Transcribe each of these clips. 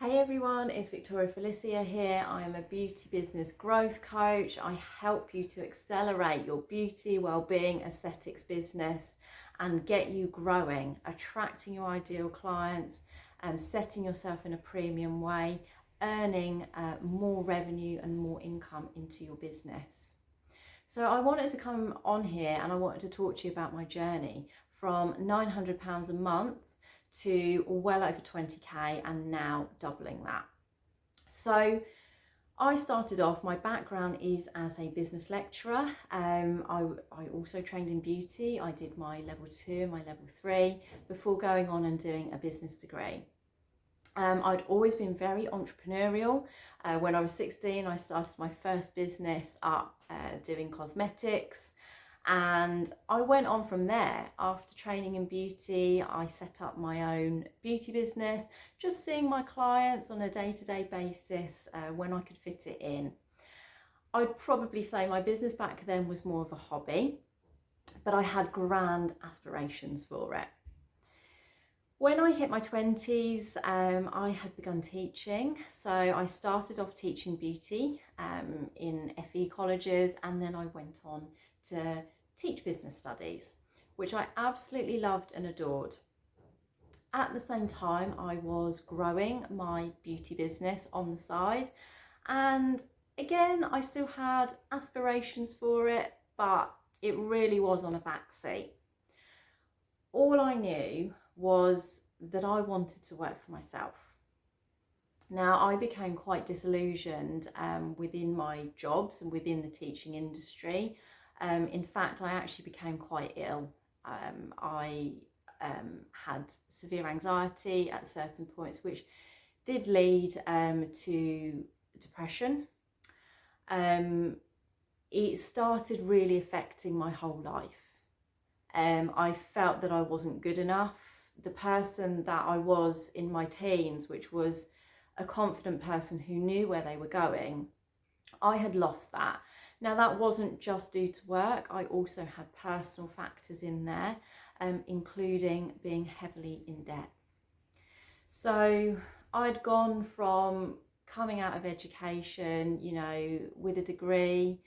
Hey everyone, it's Victoria Felicia here. I am a beauty business growth coach. I help you to accelerate your beauty, well-being, aesthetics business and get you growing, attracting your ideal clients and setting yourself in a premium way, earning more revenue and more income into your business. So I wanted to come on here and I wanted to talk to you about my journey from £900 a month to well over 20k and now doubling that. So I started off, my background is as a business lecturer. I also trained in beauty. I did my level 2 and my level 3 before going on and doing a business degree. I'd always been very entrepreneurial. When I was 16, I started my first business up doing cosmetics. And I went on from there. After training in beauty, I set up my own beauty business, just seeing my clients on a day-to-day basis when I could fit it in. I'd probably say my business back then was more of a hobby, but I had grand aspirations for it. When I hit my 20s, I had begun teaching. So I started off teaching beauty in FE colleges, and then I went on to teach business studies, which I absolutely loved and adored. At the same time, I was growing my beauty business on the side. And again, I still had aspirations for it, but it really was on a back seat. All I knew was that I wanted to work for myself. Now, I became quite disillusioned within my jobs and within the teaching industry. In fact, I actually became quite ill. I had severe anxiety at certain points, which did lead to depression. It started really affecting my whole life. I felt that I wasn't good enough. The person that I was in my teens, which was a confident person who knew where they were going, I had lost that. Now, that wasn't just due to work. I also had personal factors in there, including being heavily in debt. So I'd gone from coming out of education, with a degree,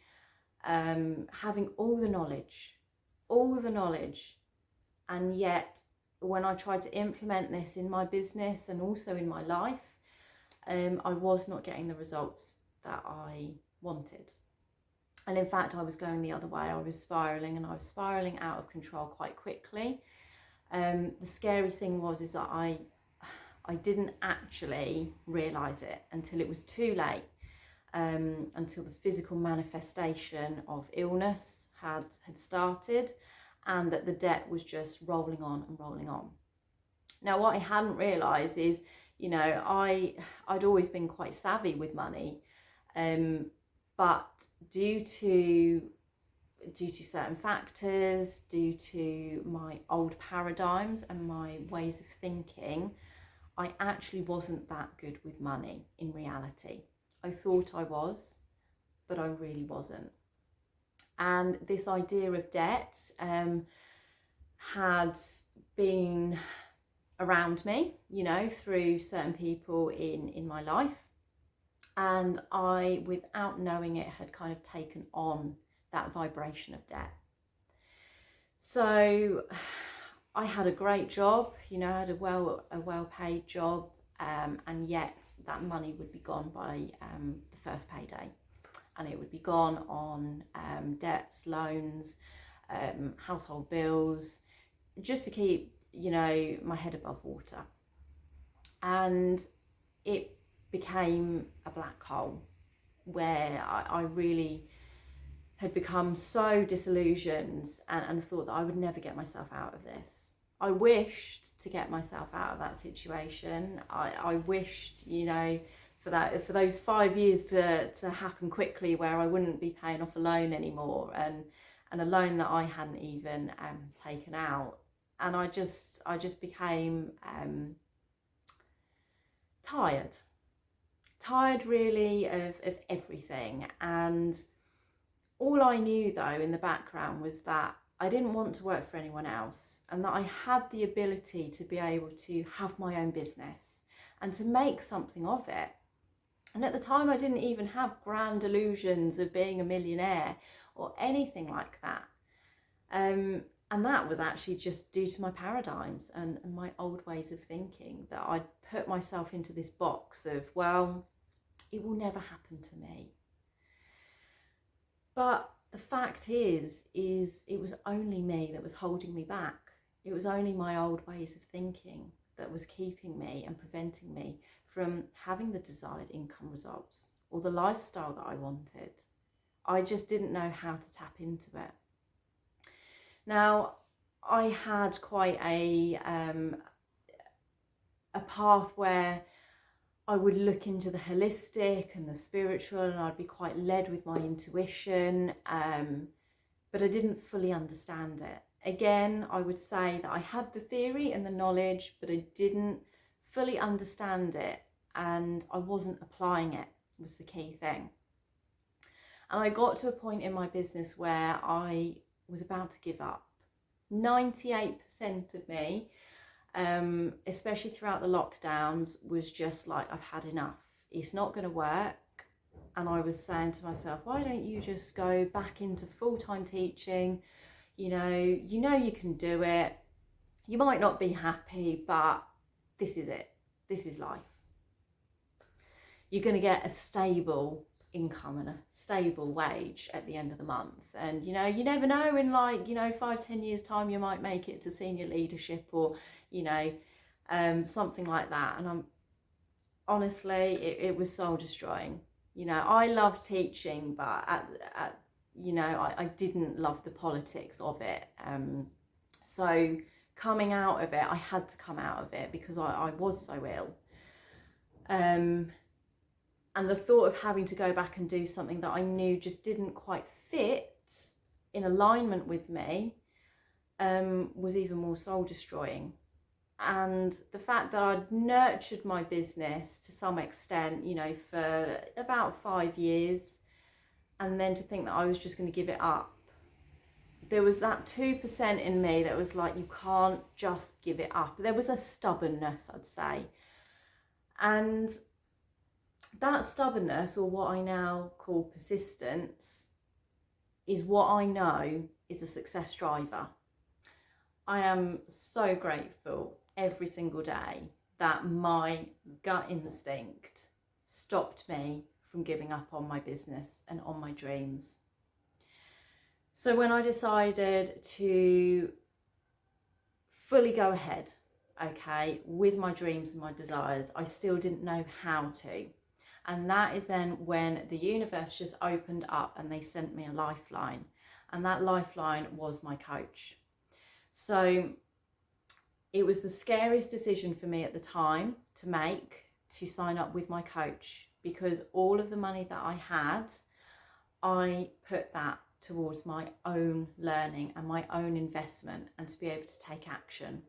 having all the knowledge, and yet when I tried to implement this in my business and also in my life, I was not getting the results that I wanted. And in fact, I was going the other way. I was spiraling, and I was spiraling out of control quite quickly. The scary thing is that I didn't actually realise it until it was too late, until the physical manifestation of illness had started, and that the debt was just rolling on and rolling on. Now, what I hadn't realised is, I'd always been quite savvy with money, but due to certain factors, due to my old paradigms and my ways of thinking, I actually wasn't that good with money in reality. I thought I was, but I really wasn't. And this idea of debt had been around me, through certain people in my life. And I, without knowing it, had kind of taken on that vibration of debt. So I had a great job, I had a well-paid job, and yet that money would be gone by the first payday. And it would be gone on debts, loans, household bills, just to keep, my head above water. And it became a black hole where I really had become so disillusioned and thought that I would never get myself out of this. I wished to get myself out of that situation. I wished, for those 5 years to happen quickly, where I wouldn't be paying off a loan anymore, and a loan that I hadn't even taken out. And I just became tired really of everything. And all I knew though in the background was that I didn't want to work for anyone else, and that I had the ability to be able to have my own business and to make something of it. And at the time, I didn't even have grand illusions of being a millionaire or anything like that. And that was actually just due to my paradigms and my old ways of thinking, that I'd put myself into this box of, well, it will never happen to me. But the fact is it was only me that was holding me back. It was only my old ways of thinking that was keeping me and preventing me from having the desired income results or the lifestyle that I wanted. I just didn't know how to tap into it. Now, I had quite a path where I would look into the holistic and the spiritual, and I'd be quite led with my intuition, but I didn't fully understand it. Again, I would say that I had the theory and the knowledge, but I didn't fully understand it, and I wasn't applying it, was the key thing. And I got to a point in my business where I was about to give up. 98% of me, especially throughout the lockdowns, was just like, I've had enough. It's not going to work. And I was saying to myself, why don't you just go back into full-time teaching? You know you can do it. You might not be happy, but this is it. This is life. You're going to get a stable income and a stable wage at the end of the month, and you never know, in 5-10 years time you might make it to senior leadership or something like that. And I'm honestly, it was soul destroying. I love teaching, but I didn't love the politics of it. So coming out of it, I had to come out of it because I was so ill. And the thought of having to go back and do something that I knew just didn't quite fit in alignment with me was even more soul destroying. And the fact that I'd nurtured my business to some extent, for about 5 years, and then to think that I was just going to give it up. There was that 2% in me that was like, you can't just give it up. There was a stubbornness, I'd say. And that stubbornness, or what I now call persistence, is what I know is a success driver. I am so grateful every single day that my gut instinct stopped me from giving up on my business and on my dreams. So when I decided to fully go ahead, with my dreams and my desires, I still didn't know how to. And that is then when the universe just opened up and they sent me a lifeline. And that lifeline was my coach. So it was the scariest decision for me at the time to make, to sign up with my coach, because all of the money that I had, I put that towards my own learning and my own investment, and to be able to take action.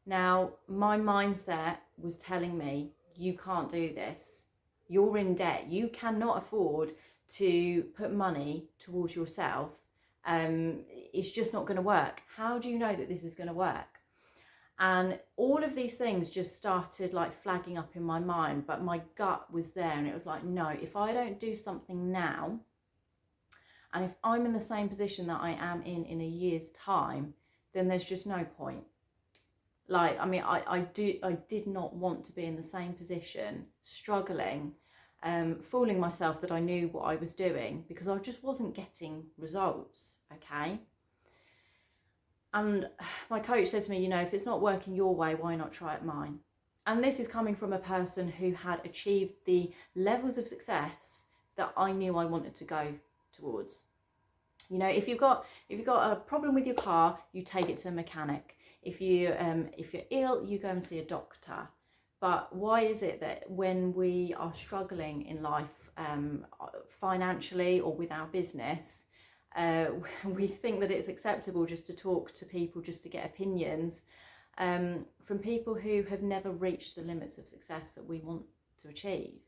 Now, my mindset was telling me, you can't do this. You're in debt. You cannot afford to put money towards yourself. It's just not going to work. How do you know that this is going to work? And all of these things just started flagging up in my mind, but my gut was there, and it was like, no, if I don't do something now, and if I'm in the same position that I am in a year's time, then there's just no point. I did not want to be in the same position, struggling, fooling myself that I knew what I was doing, because I just wasn't getting results, And my coach said to me, if it's not working your way, why not try it mine? And this is coming from a person who had achieved the levels of success that I knew I wanted to go towards. If you've got a problem with your car, you take it to a mechanic. If you're ill, you go and see a doctor. But why is it that when we are struggling in life, financially or with our business, we think that it's acceptable just to talk to people, just to get opinions from people who have never reached the limits of success that we want to achieve?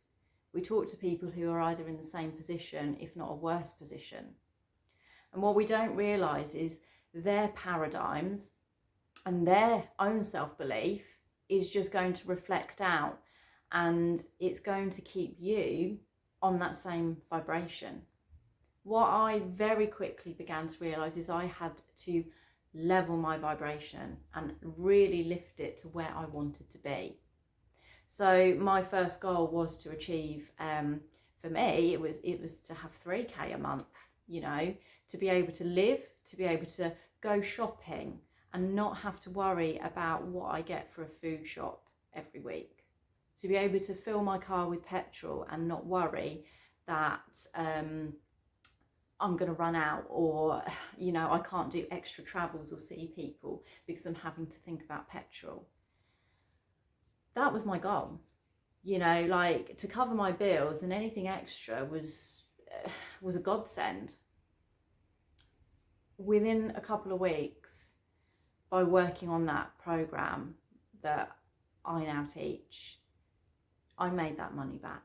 We talk to people who are either in the same position, if not a worse position. And what we don't realise is their paradigms and their own self-belief is just going to reflect out and it's going to keep you on that same vibration. What I very quickly began to realize is I had to level my vibration and really lift it to where I wanted to be. So my first goal was to achieve, for me, it was to have 3K a month, to be able to live, to be able to go shopping and not have to worry about what I get for a food shop every week, to be able to fill my car with petrol and not worry that I'm going to run out, or I can't do extra travels or see people because I'm having to think about petrol. That was my goal, like to cover my bills, and anything extra was a godsend. Within a couple of weeks, by working on that program that I now teach, I made that money back.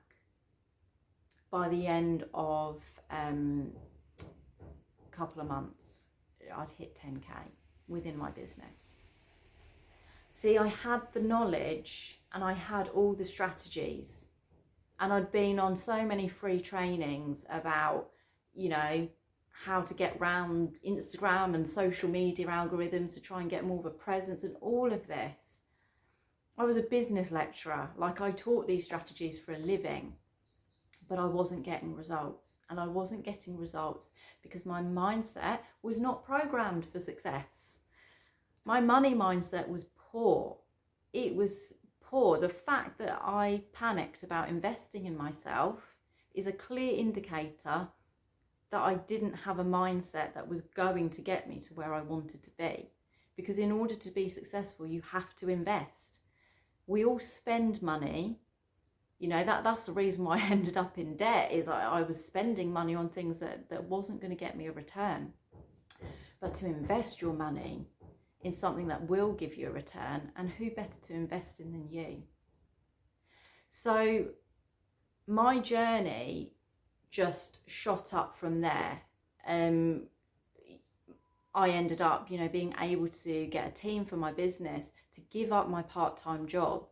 By the end of a couple of months, I'd hit 10K within my business. See, I had the knowledge and I had all the strategies, and I'd been on so many free trainings about, how to get around Instagram and social media algorithms to try and get more of a presence and all of this. I was a business lecturer, like I taught these strategies for a living, but I wasn't getting results. And I wasn't getting results because my mindset was not programmed for success. My money mindset was poor. It was poor. The fact that I panicked about investing in myself is a clear indicator that I didn't have a mindset that was going to get me to where I wanted to be. Because in order to be successful, you have to invest. We all spend money. That's the reason why I ended up in debt, is I was spending money on things that wasn't going to get me a return. But to invest your money in something that will give you a return, and who better to invest in than you? So my journey just shot up from there. I ended up, being able to get a team for my business, to give up my part-time job,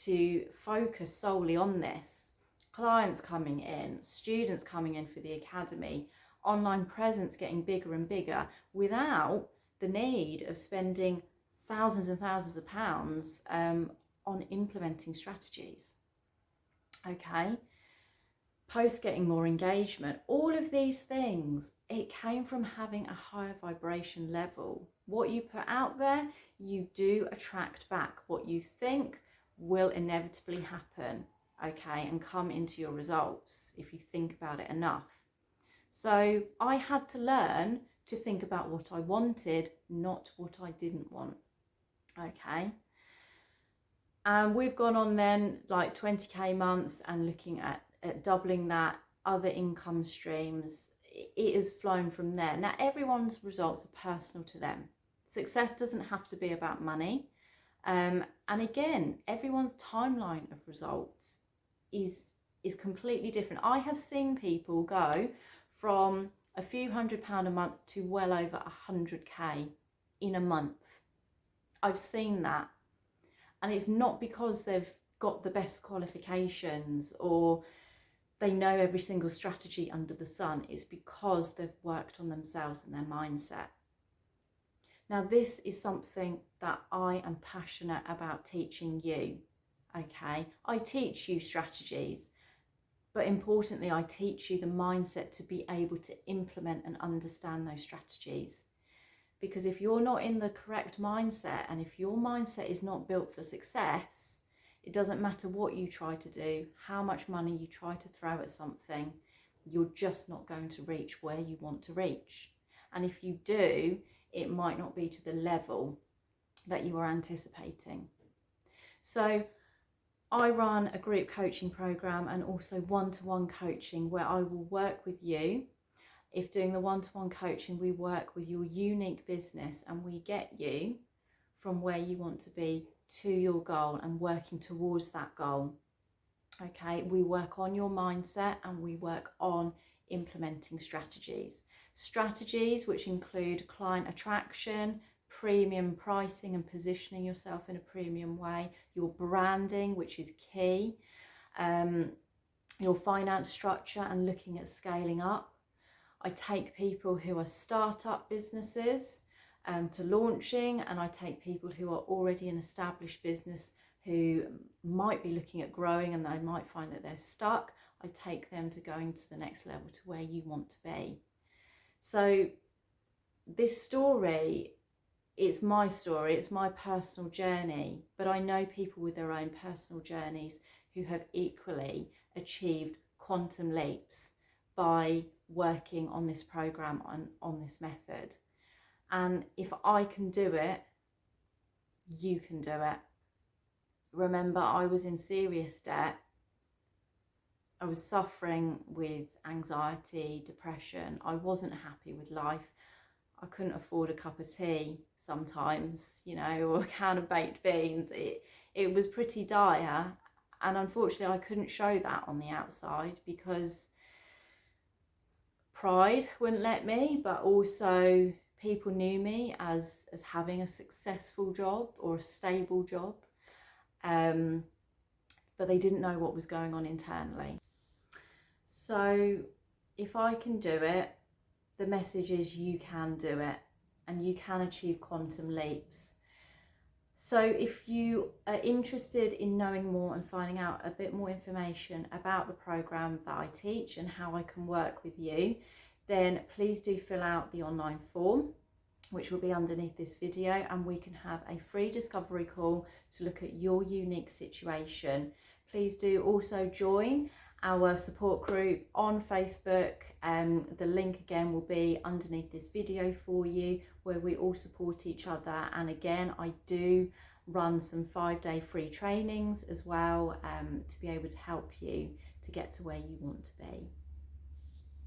to focus solely on this. Clients coming in, students coming in for the academy, online presence getting bigger and bigger without the need of spending thousands and thousands of pounds on implementing strategies. Okay. Post getting more engagement, all of these things, it came from having a higher vibration level. What you put out there, you do attract back. What you think will inevitably happen, okay, and come into your results if you think about it enough. So I had to learn to think about what I wanted, not what I didn't want, okay. And we've gone on then like 20K months and looking at doubling that, other income streams. It has flown from there. Now, everyone's results are personal to them. Success doesn't have to be about money. And again, everyone's timeline of results is completely different. I have seen people go from a few £100 a month to well over 100K in a month. I've seen that. And it's not because they've got the best qualifications or they know every single strategy under the sun. It's because they've worked on themselves and their mindset. Now, this is something that I am passionate about teaching you, okay? I teach you strategies, but importantly, I teach you the mindset to be able to implement and understand those strategies. Because if you're not in the correct mindset, and if your mindset is not built for success, it doesn't matter what you try to do, how much money you try to throw at something, you're just not going to reach where you want to reach. And if you do, it might not be to the level that you are anticipating. So I run a group coaching program and also one-to-one coaching where I will work with you. If doing the one-to-one coaching, we work with your unique business and we get you from where you want to be to your goal and working towards that goal. Okay, we work on your mindset and we work on implementing strategies. Strategies which include client attraction, premium pricing and positioning yourself in a premium way, your branding, which is key, your finance structure and looking at scaling up. I take people who are startup businesses to launching, and I take people who are already an established business who might be looking at growing and they might find that they're stuck. I take them to going to the next level, to where you want to be. So this story, it's my story, it's my personal journey, but I know people with their own personal journeys who have equally achieved quantum leaps by working on this program, on this method. And if I can do it, you can do it. Remember, I was in serious debt. I was suffering with anxiety, depression. I wasn't happy with life. I couldn't afford a cup of tea sometimes, you know, or a can of baked beans. It was pretty dire. And unfortunately, I couldn't show that on the outside because pride wouldn't let me, but also people knew me as having a successful job or a stable job. But they didn't know what was going on internally. So if I can do it, the message is you can do it, and you can achieve quantum leaps. So if you are interested in knowing more and finding out a bit more information about the program that I teach and how I can work with you, then please do fill out the online form, which will be underneath this video, and we can have a free discovery call to look at your unique situation. Please do also join our support group on Facebook. The link again will be underneath this video for you, where we all support each other. And again, I do run some 5-day free trainings as well, to be able to help you to get to where you want to be.